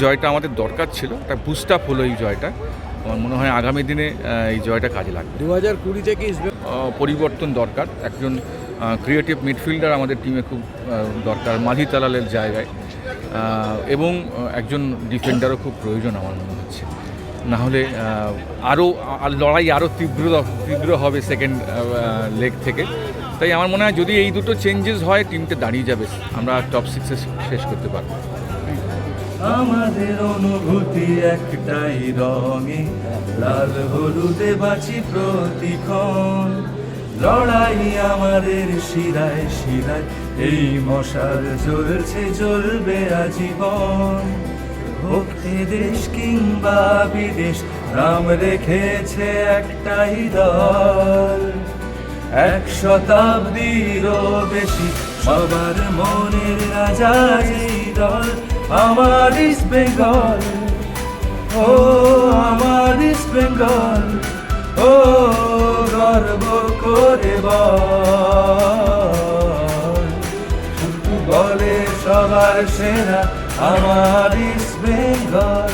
জয়টা আমাদের দরকার ছিল, একটা বুস্ট আপ হলো এই জয়টা। আমার মনে হয় আগামী দিনে এই জয়টা কাজে লাগবে। 2020 থেকে পরিবর্তন দরকার, একজন ক্রিয়েটিভ মিডফিল্ডার আমাদের টিমে খুব দরকার মাঝি তালালের জায়গায়, এবং একজন ডিফেন্ডারও খুব প্রয়োজন আমার মনে হচ্ছে। নাহলে আরও লড়াই আরও তীব্র হবে সেকেন্ড লেগ থেকে। তাই আমার মনে হয় যদি এই দুটো চেঞ্জেস হয় টিমটা দাঁড়িয়ে যাবে, আমরা টপ 6-এ শেষ করতে পারবো। আমাদের অনুভূতি একটাই রঙে, লাল হলুদে বাঁচি প্রতিক্ষণ। লড়াই আমাদের শিরায় শিরায়, এই মশাল জ্বলছে জ্বলবে আজীবন। হোক দেশ কিংবা বিদেশ, নাম রেখেছে একটাই দল। 1 শতাব্দীরও বেশি সবার মনের রাজা এই দল। আমার ইস্ট বেঙ্গল, ও আমার ইস্ট বেঙ্গল, ও গর্ব করে বল। ফুটবলে সবার সেরা আমার ইস্ট বেঙ্গল।